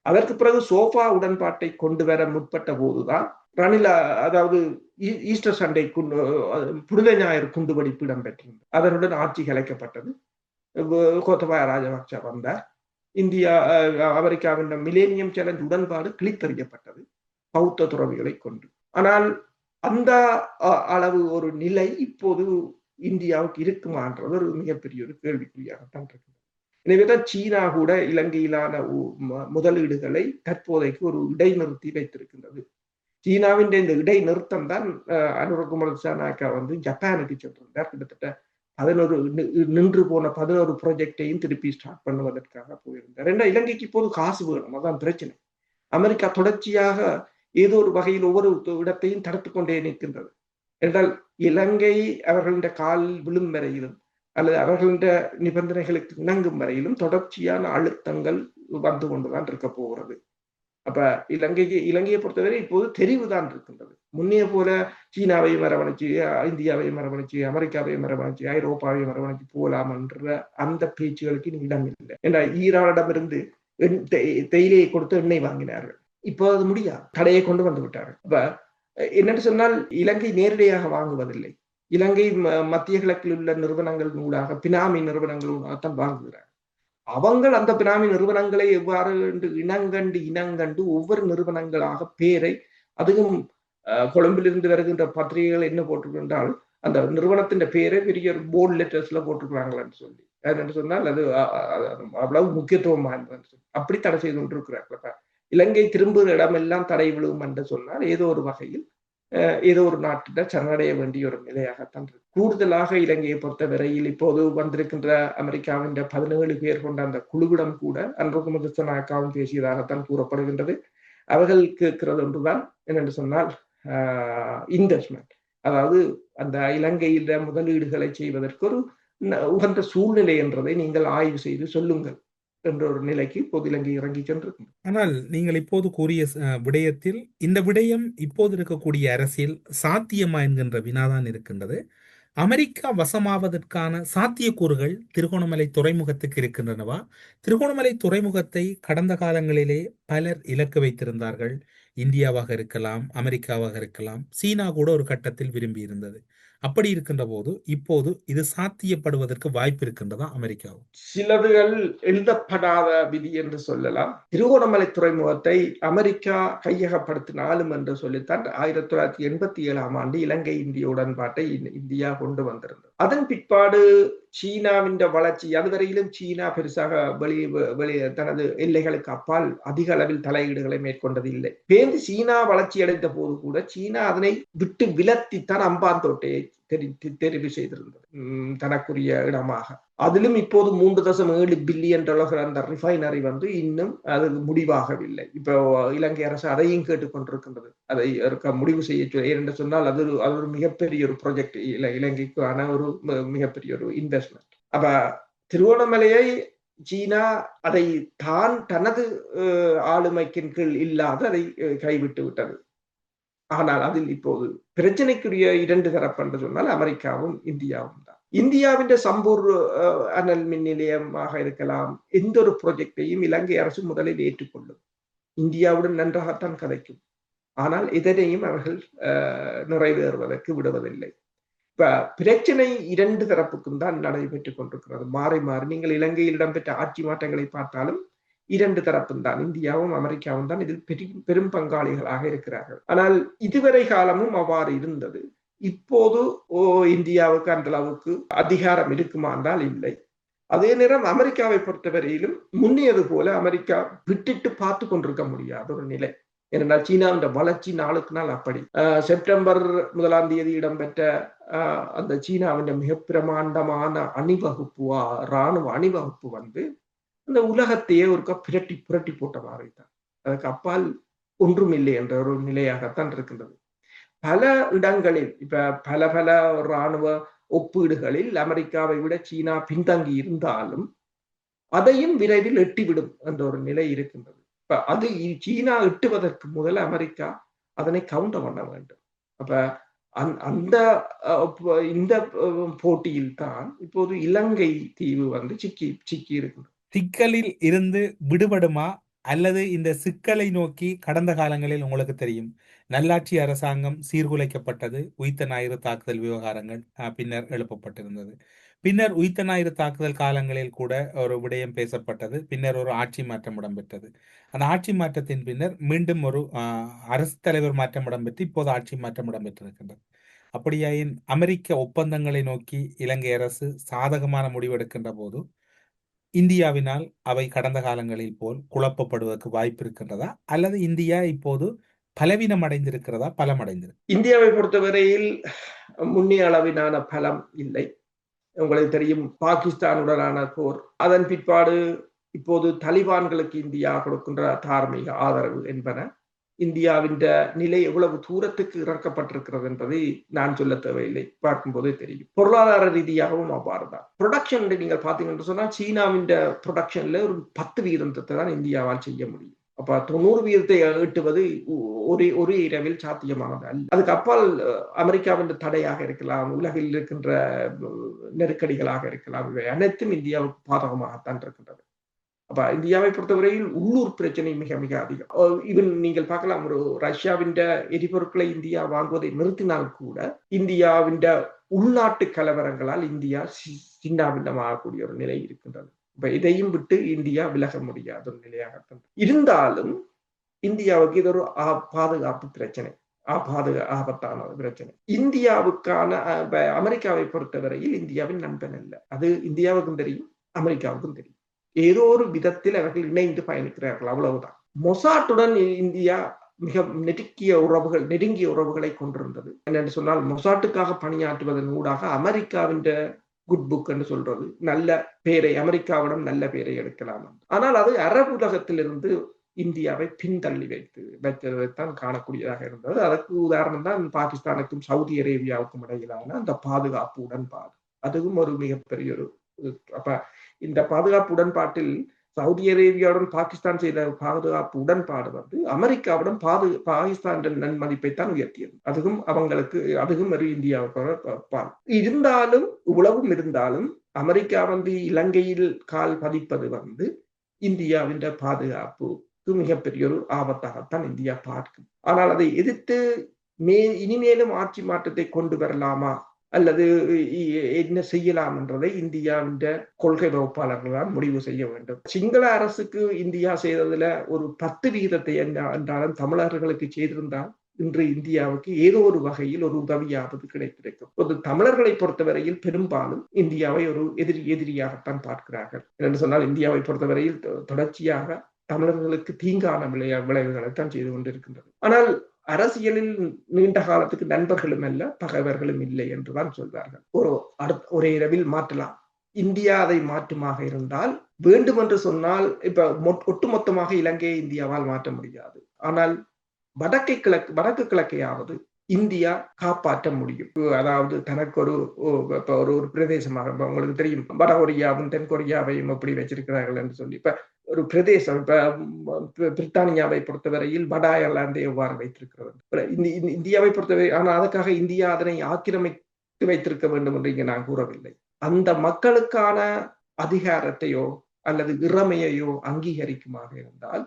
அதற்கு பிறகு சோஃபா உடன்பாட்டை கொண்டு வர முற்பட்ட போதுதான் ரணில், அதாவது ஈஸ்டர் சண்டே புனித ஞாயிறு குண்டுவெடிப்பு இடம்பெற்றிருந்தது. அதனுடன் ஆட்சி கலைக்கப்பட்டது. கோத்தபாய ராஜபக்ஷ வந்தார். இந்தியா அமெரிக்காவின் மிலேனியம் சேலஞ்ச் உடன்பாடு கிழித்தறியப்பட்டது பௌத்த துறவிகளை கொண்டு. ஆனால் அந்த அளவு ஒரு நிலை இப்போது இந்தியாவுக்கு இருக்குமான்றது ஒரு மிகப்பெரிய ஒரு கேள்விக்குறியாகத்தான் இருக்கு. எனவேதான் சீனா கூட இலங்கையிலான முதலீடுகளை தற்போதைக்கு ஒரு இடைநிறுத்தி வைத்திருக்கின்றது. சீனாவின் இந்த இடைநிறுத்தம் தான் அனுரகுமார் திசாநாயக்கா ஜப்பானுக்கு சென்றிருந்தார். கிட்டத்தட்ட 11 நின்று போன 11 ப்ராஜெக்டையும் திருப்பி ஸ்டார்ட் பண்ணுவதற்காக போயிருந்தார். ஏன்னா இலங்கைக்கு இப்போது காசு வேணும், அதான் பிரச்சனை. அமெரிக்கா தொடர்ச்சியாக ஏதோ ஒரு வகையில் ஒவ்வொரு இடத்தையும் தடுத்து கொண்டே நிற்கின்றது. என்றால் இலங்கை அவர்களுடைய கால் விழும் வரையிலும் அல்லது அவர்களுடைய நிபந்தனைகளுக்கு இணங்கும் வரையிலும் தொடர்ச்சியான அழுத்தங்கள் வந்து கொண்டுதான் இருக்க போகிறது. அப்ப இலங்கையை பொறுத்தவரை இப்போது தெரிவுதான் இருக்கின்றது. முன்னைய போல சீனாவையும் அரவணைச்சு, இந்தியாவையும் அரவணைச்சு, அமெரிக்காவையும் அரவணைச்சு, ஐரோப்பாவையும் அரவணைச்சு போலாம் என்ற அந்த பேச்சுகளுக்கு இடம் இல்லை. ஏன்னா ஈரானிடமிருந்து தேயிலையை கொடுத்து எண்ணெய் வாங்கினார்கள். இப்போ அது முடியாது, தடையை கொண்டு வந்து விட்டார்கள். அப்ப என்னென்னு சொன்னால் இலங்கை நேரடியாக வாங்குவதில்லை. இலங்கை மத்திய கிழக்கில் உள்ள நிறுவனங்கள் ஊடாக, பினாமி நிறுவனங்கள் தான் வாங்குகிறார். அவங்கள் அந்த பினாமி நிறுவனங்களை எவ்வாறு இனங்கண்டு ஒவ்வொரு நிறுவனங்களாக பேரை, அதுவும் கொழும்பிலிருந்து வருகின்ற பத்திரிகைகள் என்ன போட்டிருக்கின்றால் அந்த நிறுவனத்தின் பேரை பெரிய போர்டு லெட்டர்ஸ்ல போட்டிருக்கிறாங்கன்னு சொல்லி, என்று சொன்னால் அது அவ்வளவு முக்கியத்துவம் வாய்ந்ததுன்னு சொல்லி அப்படி தடை செய்து கொண்டிருக்கிறார்கள். இலங்கை திரும்புகிற இடமெல்லாம் தடை விழுவும் என்று சொன்னால் ஏதோ ஒரு வகையில் ஏதோ ஒரு நாட்டிட சரணடைய வேண்டிய ஒரு நிலையாகத்தான் இருக்கு. கூடுதலாக இலங்கையை பொறுத்த வரையில் இப்போது வந்திருக்கின்ற அமெரிக்காவின் 17 பேர் கொண்ட அந்த குழுவிடம் கூட அனுரகுமார் திசாநாயக்காவும் பேசியதாகத்தான் கூறப்படுகின்றது. அவர்கள் கேட்கிறது ஒன்றுதான், என்னென்று சொன்னால் இன்வெஸ்ட்மெண்ட், அதாவது அந்த இலங்கையில முதலீடுகளை செய்வதற்கு ஒரு உகந்த சூழ்நிலை என்றதை நீங்கள் ஆய்வு செய்து சொல்லுங்கள் என்ற ஒரு நிலைக்கு இப்போது இலங்கை இறங்கி சென்றிருக்கும். ஆனால் நீங்கள் இப்போது கூறிய விடயத்தில் இந்த விடயம் இப்போது இருக்கக்கூடிய அரசியல் சாத்தியமா என்கின்ற வினாதான் இருக்கின்றது. அமெரிக்கா வசமாவதற்கான சாத்தியக்கூறுகள் திருகோணமலை துறைமுகத்துக்கு இருக்கின்றனவா? திருகோணமலை துறைமுகத்தை கடந்த காலங்களிலே பலர் இலக்கு வைத்திருந்தார்கள். இந்தியாவாக இருக்கலாம், அமெரிக்காவாக இருக்கலாம், சீனா கூட ஒரு கட்டத்தில் விரும்பி இருந்தது. அப்படி இருக்கின்ற போது இப்போது இது சாத்தியப்படுவதற்கு வாய்ப்பு இருக்கின்றதா அமெரிக்காவும்? சிலதுகள் எழுதப்படாத விதி என்று சொல்லலாம். திருகோணமலை துறைமுகத்தை அமெரிக்கா கையகப்படுத்தினாலும் என்று சொல்லித்தான் 1987ஆம் ஆண்டு இலங்கை இந்திய உடன்பாட்டை இந்தியா கொண்டு வந்திருந்தது. அதன் பிற்பாடு சீனாவின் வளர்ச்சி, அதுவரையிலும் சீனா பெருசாக வெளியே தனது எல்லைகளுக்கு அப்பால் அதிக அளவில் தலையீடுகளை மேற்கொண்டது இல்லை. பேருந்து சீனா வளர்ச்சி அடைந்த போது கூட சீனா அதனை விட்டு விலத்தித்தான் அம்பாந்தோட்டையை தெரிவு செய்திருந்தது தனக்குரிய இடமாக. அதிலும் இப்போது $3.7 பில்லியன் அந்த ரிஃபைனரி வந்து இன்னும் அது முடிவாகவில்லை. இப்போ இலங்கை அரசு அதையும் கேட்டுக்கொண்டிருக்கின்றது, அதை முடிவு செய்ய என்று சொன்னால் அது ஒரு மிகப்பெரிய ஒரு ப்ராஜெக்ட், இலங்கைக்கான ஒரு மிகப்பெரிய ஒரு இன்வெஸ்ட்மெண்ட். அப்ப திருவோணமலையை சீனா அதை தான் தனது ஆளுமைக்கின் கீழ் இல்லாத அதை கைவிட்டு விட்டது. ஆனால் அதில் இப்போது பிரச்சனைக்குரிய 2 தரப்பு என்று சொன்னால் அமெரிக்காவும் இந்தியாவும் தான். இந்தியாவின் சம்பூர் அனல் மின் நிலையமாக இருக்கலாம், எந்த ஒரு ப்ராஜெக்டையும் இலங்கை அரசு முதலில் ஏற்றுக்கொள்ளும், இந்தியாவுடன் நன்றாகத்தான் கதைக்கும். ஆனால் இதனையும் அவர்கள் நிறைவேறுவதற்கு விடுவதில்லை. இப்ப பிரச்சனை 2 தரப்புக்கும் தான் நடைபெற்றுக் கொண்டிருக்கிறது, மாறி மாறி. நீங்கள் இலங்கையில் இடம்பெற்ற ஆட்சி மாற்றங்களை பார்த்தாலும் 2 தரப்பும் தான், இந்தியாவும் அமெரிக்காவும் தான் இதில் பெரும் பங்காளிகளாக இருக்கிறார்கள். ஆனால் இதுவரை காலமும் அவ்வாறு இருந்தது. இப்போது இந்தியாவுக்கு அந்த அளவுக்கு அதிகாரம் இருக்குமா என்றால் இல்லை. அதே நேரம் அமெரிக்காவை பொறுத்தவரையிலும் முன்னியது போல அமெரிக்கா விட்டுட்டு பார்த்து கொண்டிருக்க முடியாத ஒரு நிலை. ஏனென்றால் சீனாவின் வளர்ச்சி நாளுக்கு நாள் அப்படி. செப்டம்பர் 1 இடம்பெற்ற அந்த சீனாவின் மிக பிரமாண்டமான அணிவகுப்பு, இராணுவ அணிவகுப்பு வந்து அந்த உலகத்தையே ஒருக்கா புரட்டி போட்ட மாதிரி தான். அதுக்கு அப்பால் ஒன்றும் இல்லை என்ற ஒரு நிலையாகத்தான் இருக்கின்றது. பல இடங்களில் இப்ப பல இராணுவ ஒப்பீடுகளில் அமெரிக்காவை விட சீனா பின்தங்கி இருந்தாலும் அதையும் விரைவில் எட்டிவிடும் என்ற ஒரு நிலை இருக்கின்றது. இப்ப அது சீனா எட்டுவதற்கு முதல் அமெரிக்கா அதனை கவுண்டர் பண்ண வேண்டும். அப்ப அந்த இந்த போட்டியில் தான் இப்போது இலங்கை தீவு வந்து சிக்கி இருக்கின்றது. சிக்கலில் இருந்து விடுபடுமா அல்லது இந்த சிக்கலை நோக்கி கடந்த காலங்களில் உங்களுக்கு தெரியும் நல்லாட்சி அரசாங்கம் சீர்குலைக்கப்பட்டது, உயிர்த்த ஞாயிறு தாக்குதல் விவகாரங்கள் பின்னர் எழுப்பப்பட்டிருந்தது. பின்னர் உயிர்த்த ஞாயிறு தாக்குதல் காலங்களில் கூட ஒரு விடயம் பேசப்பட்டது. பின்னர் ஒரு ஆட்சி மாற்றம் இடம்பெற்றது. அந்த ஆட்சி மாற்றத்தின் பின்னர் மீண்டும் ஒரு அரசு தலைவர் மாற்றம் இடம்பெற்று இப்போது ஆட்சி மாற்றம் இடம்பெற்றிருக்கின்றது. அப்படியாயின் அமெரிக்க ஒப்பந்தங்களை நோக்கி இலங்கை அரசு சாதகமான முடிவெடுக்கின்ற போது இந்தியாவினால் அவை கடந்த காலங்களில் போல் குழப்பப்படுவதற்கு வாய்ப்பு இருக்கின்றதா அல்லது இந்தியா இப்போது பலவீனம் அடைந்திருக்கிறதா, பலமடைந்திருக்கு? இந்தியாவை பொறுத்தவரையில் முன்னிய அளவிலான பலம் இல்லை. உங்களுக்கு தெரியும், பாகிஸ்தானுடனான போர், அதன் பிற்பாடு இப்போது தலிபான்களுக்கு இந்தியா கொடுக்கின்ற தார்மீக ஆதரவு என்பன இந்தியாவின் நிலை எவ்வளவு தூரத்துக்கு இறக்கப்பட்டிருக்கிறது என்பதை நான் சொல்ல தேவையில்லை, பார்க்கும்போதே தெரியும். பொருளாதார ரீதியாகவும் அவ்வாறுதான். ப்ரொடக்ஷன் நீங்கள் பார்த்தீங்கன்னு சொன்னா சீனாவின் ப்ரொடக்ஷன்ல ஒரு 10% தான் இந்தியாவால் செய்ய முடியும். அப்ப 90% ஈட்டுவது ஒரே இரவில் சாத்தியமானது அல்ல. அதுக்கு அப்பால் அமெரிக்காவின் தடையாக இருக்கலாம், உலகில் இருக்கின்ற நெருக்கடிகளாக இருக்கலாம், இவை அனைத்தும் இந்தியாவுக்கு பாதகமாகத்தான் இருக்கின்றது. அப்ப இந்தியாவை பொறுத்தவரையில் உள்ளூர் பிரச்சனை மிக மிக அதிகம். இவன் நீங்கள் பார்க்கலாம், ஒரு ரஷ்யாவின் எரிபொருட்களை இந்தியா வாங்குவதை நிறுத்தினால் கூட இந்தியாவின் உள்நாட்டு கலவரங்களால் இந்தியா சின்னாபின்னமாகக்கூடிய ஒரு நிலை இருக்கின்றது. இப்ப இதையும் விட்டு இந்தியா விலக முடியாத ஒரு நிலையாக இருந்தாலும் இந்தியாவுக்கு இது ஒரு பாதுகாப்பு பிரச்சனை, ஆபத்தான பிரச்சனை. இந்தியாவுக்கான அமெரிக்காவை பொறுத்தவரையில் இந்தியாவின் நண்பன் அல்ல. அது இந்தியாவுக்கும் தெரியும், அமெரிக்காவுக்கும் தெரியும். ஏதோ ஒரு விதத்தில் அவர்கள் இணைந்து பயணிக்கிறார்கள், அவ்வளவுதான். மொசாட்டுடன் இந்தியா மிக நெருங்கிய உறவுகளை கொண்டிருந்தது. என்னென்று சொன்னால், மொசாட்டுக்காக பணியாற்றுவதன் ஊடாக அமெரிக்காவின் குட் புக் என்று சொல்றது நல்ல பேரை, அமெரிக்காவிடம் நல்ல பேரை எடுக்கலாம். ஆனால் அது அரபு உலகத்திலிருந்து இந்தியாவை பின்தள்ளி வைத்ததைத்தான் காணக்கூடியதாக இருந்தது. அதற்கு உதாரணம் தான் பாகிஸ்தானுக்கும் சவுதி அரேபியாவுக்கும் இடையிலான அந்த பாதுகாப்பு உடன்பாடு. அதுவும் ஒரு மிகப்பெரிய ஒரு. அப்ப இந்த பாதுகாப்பு உடன்பாட்டில் சவுதி அரேபியாவுடன் பாகிஸ்தான் செய்த பாதுகாப்பு உடன்பாடு வந்து அமெரிக்காவுடன் பாகிஸ்தான் நன்மதிப்பைத்தான் உயர்த்தியது. அதுவும் ஒரு இந்தியாவுக்கு இருந்தாலும், இவ்வளவும் இருந்தாலும் அமெரிக்கா வந்து இலங்கையில் கால் பதிப்பது வந்து இந்தியாவின் பாதுகாப்புக்கு மிகப்பெரிய ஒரு ஆபத்தாகத்தான் இந்தியா பார்க்கும். ஆனால் அதை எதிர்த்து இனிமேலும் ஆட்சி மாற்றத்தை கொண்டு வரலாமா அல்லது என்ன செய்யலாம் என்றதை இந்தியாவின் கொள்கை வகுப்பாளர்கள் தான் முடிவு செய்ய வேண்டும். சிங்கள அரசுக்கு இந்தியா செய்ததுல ஒரு 10% என்றாலும் தமிழர்களுக்கு செய்திருந்தால் இன்று இந்தியாவுக்கு ஏதோ ஒரு வகையில் ஒரு உதவியாவது கிடைத்திருக்கும். ஒரு தமிழர்களை பொறுத்தவரையில் பெரும்பாலும் இந்தியாவை ஒரு எதிரியாகத்தான் பார்க்கிறார்கள். என்று சொன்னால் இந்தியாவை பொறுத்தவரையில் தொடர்ச்சியாக தமிழர்களுக்கு தீங்கான விளைவுகளைத்தான் செய்து கொண்டிருக்கின்றது. ஆனால் அரசியலில் நீண்ட காலத்துக்கு நண்பர்களும் அல்ல பகைவர்களும் இல்லை என்றுதான் சொல்வார்கள். ஒரே இரவில் மாற்றலாம். இந்தியா அதை மாற்றுமாக இருந்தால் வேண்டும் என்று சொன்னால் இப்ப ஒட்டுமொத்தமாக இலங்கையை இந்தியாவால் மாற்ற முடியாது. ஆனால் வடக்கு கிழக்கையாவது இந்தியா காப்பாற்ற முடியும். அதாவது தனக்கு ஒரு பிரதேசமாக உங்களுக்கு தெரியும், வட கொரியாவும் தென் கொரியாவையும் எப்படி வச்சிருக்கிறார்கள் என்று சொல்லி. இப்ப ஒரு பிரதேசம், இப்ப பிரித்தானியாவை பொறுத்தவரையில் வட அயர்லாந்தை எவ்வாறு வைத்திருக்கிறது இந்தியாவை பொறுத்தவரை. ஆனால் அதற்காக இந்தியா அதனை ஆக்கிரமித்து வைத்திருக்க வேண்டும் என்று இங்கே நான் கூறவில்லை. அந்த மக்களுக்கான அதிகாரத்தையோ அல்லது இறமையையோ அங்கீகரிக்குமாக இருந்தால்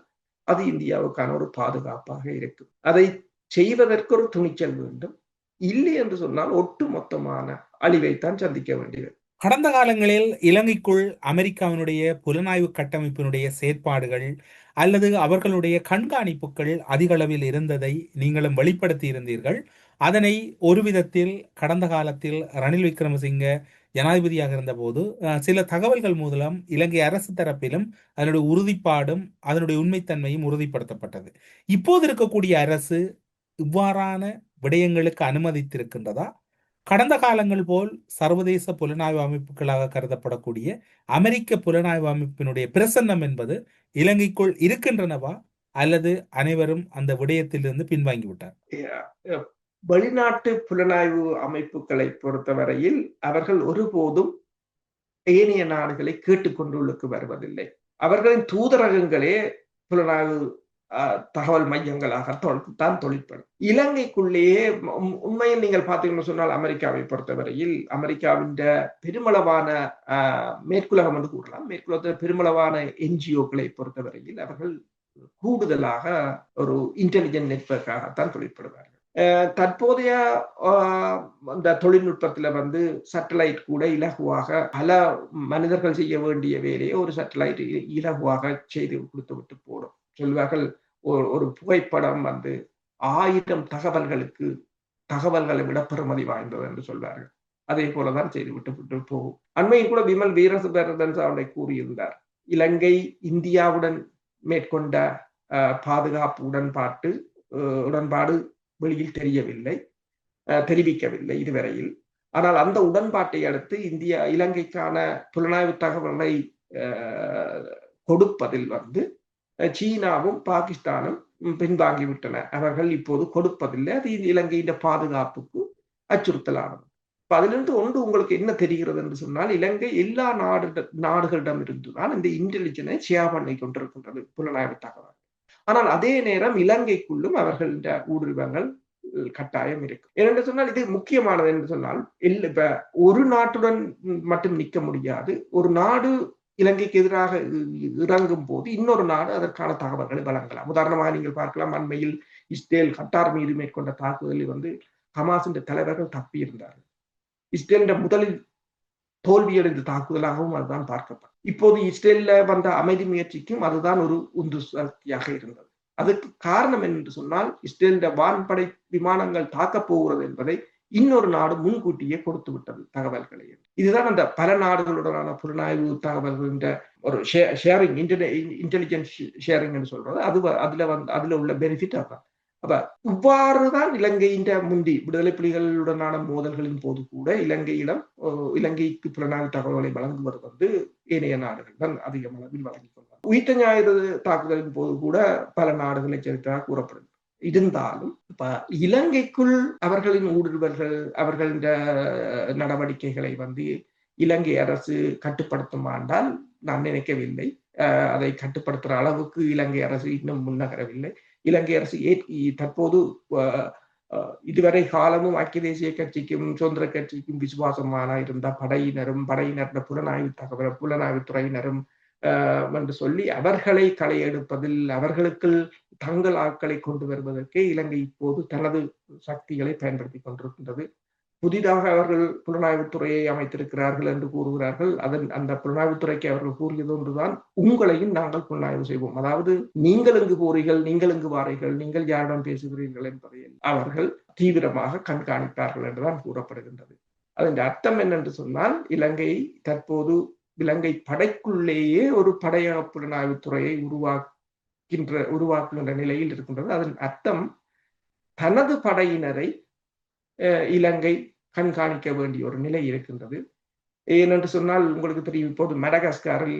அது இந்தியாவுக்கான ஒரு பாதுகாப்பாக இருக்கும். அதை செய்வதற்கு ஒரு துணிச்சல் வேண்டும். இல்லை என்று சொன்னால் ஒட்டுமொத்தமான அழிவைத்தான் சந்திக்க வேண்டியது. கடந்த காலங்களில் இலங்கைக்குள் அமெரிக்காவினுடைய புலனாய்வு கட்டமைப்பினுடைய செயற்பாடுகள் அல்லது அவர்களுடைய கண்காணிப்புகள் அதிக அளவில் இருந்ததை நீங்களும் வெளிப்படுத்தி இருந்தீர்கள். அதனை ஒரு விதத்தில் கடந்த காலத்தில் ரணில் விக்ரமசிங்க ஜனாதிபதியாக இருந்தபோது சில தகவல்கள் மூலம் இலங்கை அரசு தரப்பிலும் அதனுடைய உறுதிப்பாடும் அதனுடைய உண்மைத்தன்மையும் உறுதிப்படுத்தப்பட்டது. இப்போது இருக்கக்கூடிய அரசு இவ்வாறான விடயங்களுக்கு அனுமதித்திருக்கின்றதா? கடந்த காலங்கள் போல் சர்வதேச புலனாய்வு அமைப்புகளாக கருதப்படக்கூடிய அமெரிக்க புலனாய்வு அமைப்பினுடைய பிரசன்னம் என்பது இலங்கைக்குள் இருக்கின்றனவா அல்லது அனைவரும் அந்த விடயத்திலிருந்து பின்வாங்கிவிட்டார்? வெளிநாட்டு புலனாய்வு அமைப்புகளை பொறுத்தவரையில் அவர்கள் ஒருபோதும் ஏனைய நாடுகளை கேட்டுக்கொண்டுள்ளுக்கு வருவதில்லை. அவர்களின் தூதரகங்களே புலனாய்வு தகவல் மையங்களாகத்தான் தொழிற்படும். இலங்கைக்குள்ளேயே உண்மையில் நீங்கள் பார்த்தீங்கன்னு சொன்னால் அமெரிக்காவை பொறுத்தவரையில் அமெரிக்காவின் பெருமளவான மேற்குலகம் என்று கூறலாம், மேற்குலகத்தில் பெருமளவான என்ஜிஓக்களை பொறுத்தவரையில் அவர்கள் கூடுதலாக ஒரு இன்டெலிஜென்ட் நெட்வொர்க்காகத்தான் தொழிற்படுவார்கள். தற்போதைய இந்த தொழில்நுட்பத்துல சேட்டலைட் கூட இலகுவாக பல மனிதர்கள் செய்ய வேண்டிய வேலையை ஒரு சேட்டலைட் இலகுவாக செய்து கொடுத்து விட்டு போடும். சொல்வார்கள் ஒரு புகைப்படம் 1000 தகவல்களை விட பெறுமதி வாய்ந்தது என்று சொல்வார்கள். அதே போலதான் செய்து விட்டு போகும். அண்மையில் கூட விமல் வீரசுபரதன் அவரை கூறியிருந்தார், இலங்கை இந்தியாவுடன் மேற்கொண்ட பாதுகாப்பு உடன்பாடு வெளியில் தெரிவிக்கவில்லை இதுவரையில். ஆனால் அந்த உடன்பாட்டை அடுத்து இலங்கைக்கான புலனாய்வு தகவல்களை கொடுப்பதில் சீனாவும் பாகிஸ்தானும் பின்வாங்கிவிட்டன. அவர்கள் இப்போது கொடுப்பதில்லை. அது இலங்கையின் பாதுகாப்புக்கு அச்சுறுத்தலானது. அதிலிருந்து ஒன்று உங்களுக்கு என்ன தெரிகிறது என்று சொன்னால், இலங்கை எல்லா நாடுகளிடம் இருந்துதான் இந்த இன்டெலிஜென்ஸை ஷேர் பண்ணி கொண்டிருக்கின்றது புலனாய்வு தகவல். ஆனால் அதே நேரம் இலங்கைக்குள்ளும் அவர்களின் ஊடுருவங்கள் கட்டாயம் இருக்கு. ஏனென்று சொன்னால் இது முக்கியமானது என்று சொன்னால், இப்ப ஒரு நாட்டுடன் மட்டும் நிற்க முடியாது. ஒரு நாடு இலங்கைக்கு எதிராக இறங்கும் போது இன்னொரு நாடு அதற்கான தகவல்களை வழங்கலாம். உதாரணமாக நீங்கள் பார்க்கலாம், அண்மையில் இஸ்ரேல் கட்டார் மீது மேற்கொண்ட தாக்குதலில் ஹமாஸின் தலைவர்கள் தப்பியிருந்தார்கள். இஸ்ரேலின் முதலில் தோல்வியடைந்த தாக்குதலாகவும் அதுதான் பார்க்கப்படும். இப்போது இஸ்ரேல்ல வந்த அமைதி முயற்சிக்கும் அதுதான் ஒரு உந்து சக்தியாக இருந்தது. அதுக்கு காரணம் என்று சொன்னால், இஸ்ரேலின் வான்படை விமானங்கள் தாக்கப் போகிறது என்பதை இன்னொரு நாடு முன்கூட்டியே கொடுத்து விட்டது தகவல்களை. இதுதான் அந்த பல நாடுகளுடனான புலனாய்வு தகவல்களின் ஒரு ஷேரிங், இன்டெலிஜென்ஸ் ஷேரிங் என்று சொல்றது. அதுல உள்ள பெனிஃபிட் அதான். அப்ப இவ்வாறுதான் இலங்கையின் முந்தி விடுதலை புலிகளுடனான மோதல்களின் போது கூட இலங்கைக்கு புலனாய்வு தகவல்களை வழங்குவது ஏனைய நாடுகள் தான் அதிக அளவில் வழங்கிக் கொள்வார். உயிர்த்த ஞாயிறு தாக்குதலின் போது கூட பல நாடுகளை சேர்த்தாக கூறப்படுது. இருந்தாலும் இப்ப இலங்கைக்குள் அவர்களின் ஊடுருவல்கள், அவர்களின் நடவடிக்கைகளை இலங்கை அரசு கட்டுப்படுத்தும் என்றால் நான் நினைக்கவில்லை. அதை கட்டுப்படுத்துற அளவுக்கு இலங்கை அரசு இன்னும் முன்னகரவில்லை. இலங்கை அரசு தற்போது இதுவரை காலமும் ஐக்கிய தேசிய கட்சிக்கும் சுதந்திர கட்சிக்கும் விசுவாசமான இருந்த படையினரும் புலனாய்வு துறையினரும் என்று சொல்லி அவர்களை களை எடுப்பதில், அவர்களுக்கு தங்கள் ஆட்களை கொண்டு வருவதற்கே இலங்கை இப்போது தனது சக்திகளை பயன்படுத்தி கொண்டிருக்கின்றது. புதிதாக அவர்கள் புலனாய்வுத்துறையை அமைத்திருக்கிறார்கள் என்று கூறுகிறார்கள். அந்த புலனாய்வுத்துறைக்கு அவர்கள் கூறியது ஒன்றுதான், உங்களையும் நாங்கள் புலனாய்வு செய்வோம். அதாவது நீங்கள் இங்கு போறீர்கள், நீங்கள் இங்கு வாரீர்கள், நீங்கள் யாரிடம் பேசுகிறீர்கள் என்பதை அவர்கள் தீவிரமாக கண்காணிப்பார்கள் என்றுதான் கூறப்படுகின்றது. அதன் அர்த்தம் என்னென்று சொன்னால், இலங்கை படைக்குள்ளேயே ஒரு படையக புலனாய்வுத்துறையை உருவாக்குகின்ற நிலையில் இருக்கின்றது. அதன் அர்த்தம் தனது படையினரை இலங்கை கண்காணிக்க வேண்டிய ஒரு நிலை இருக்கின்றது. ஏனென்று சொன்னால் உங்களுக்கு தெரியும், இப்போது மடகாஸ்கரில்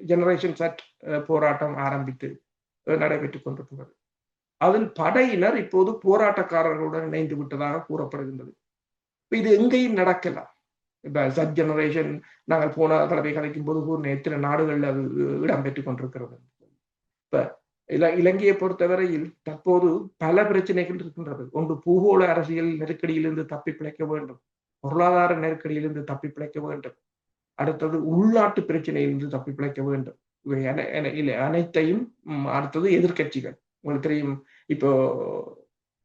ஜெனரேஷன் சட் போராட்டம் ஆரம்பித்து நடைபெற்றுக் கொண்டிருக்கிறது. அதில் படையினர் இப்போது போராட்டக்காரர்களுடன் இணைந்து விட்டதாக கூறப்படுகின்றது. இது எங்கேயும் நடக்கலாம். இப்ப சட் ஜெனரேஷன் நாங்கள் போன தடவை கலைக்கும் போது எத்தனை நாடுகளில் அது இடம்பெற்றுக் கொண்டிருக்கிறது. இப்ப இலங்கையை பொறுத்தவரையில் தற்போது பல பிரச்சனைகள் இருக்கின்றது. ஒன்று, பூகோள அரசியல் நெருக்கடியிலிருந்து தப்பி பிழைக்க வேண்டும், பொருளாதார நெருக்கடியிலிருந்து தப்பி பிழைக்க வேண்டும், அடுத்தது உள்நாட்டு பிரச்சனையிலிருந்து தப்பி பிழைக்க வேண்டும். இவை அனைத்தையும் அடுத்தது எதிர்கட்சிகள். உங்களுக்கு தெரியும், இப்போ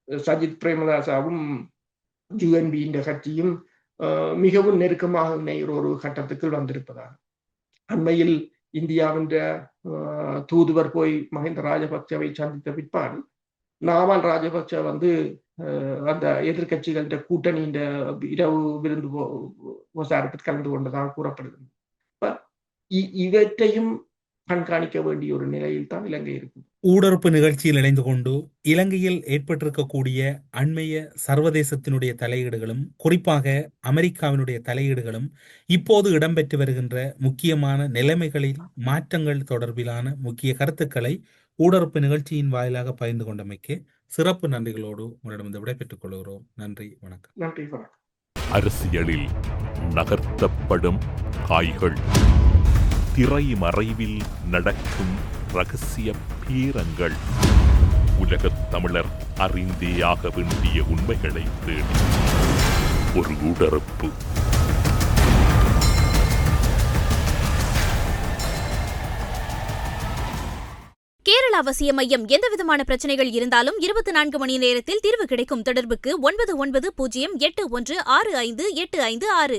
சஜித் பிரேமதாசாவும் யூஎன்பி கட்சியும் மிகவும் நெருக்கமாக இணைகிற ஒரு கட்டத்துக்கு வந்திருப்பதாக. அண்மையில் இந்தியாவின் தூதுவர் போய் மஹிந்த ராஜபக்சவை சந்தித்த பிற்பாடு நாமல் ராஜபக்ச அந்த எதிர்கட்சிகள கூட்டணி இரவு விருந்து விசாரத்தில் கலந்து கொண்டதாக கூறப்படுகிறது. இவற்றையும் கண்காணிக்க வேண்டிய ஒரு நிலையில் தான் இலங்கை இருக்கு. ஊடறுப்பு நிகழ்ச்சியில் இணைந்து கொண்டு இலங்கையில் ஏற்பட்டிருக்கக்கூடிய அண்மைய சர்வதேசத்தினுடைய தலையீடுகளும் குறிப்பாக அமெரிக்காவினுடைய தலையீடுகளும் இப்போது இடம்பெற்று வருகின்ற முக்கியமான நிலைமைகளில் மாற்றங்கள் தொடர்பிலான முக்கிய கருத்துக்களை ஊடறுப்பு நிகழ்ச்சியின் வாயிலாக பகிர்ந்து கொண்டமைக்கு சிறப்பு நன்றிகளோடு உங்களிடம் விடைபெற்றுக் கொள்கிறோம். நன்றி, வணக்கம். நன்றி, வணக்கம். அரசியலில் நகர்த்தப்படும் காய்கள், திரைமறைவில் நடக்கும் ரகசிய பீரங்கள், உலகத் தமிழர் அறிந்தேயாக வேண்டிய உண்மைகளை தேடி ஒரு ஊடறுப்பு. கேரள அவசிய மையம். எந்தவிதமான பிரச்சனைகள் இருந்தாலும் 24 மணி நேரத்தில் தீர்வு கிடைக்கும். தொடர்புக்கு 9908165856.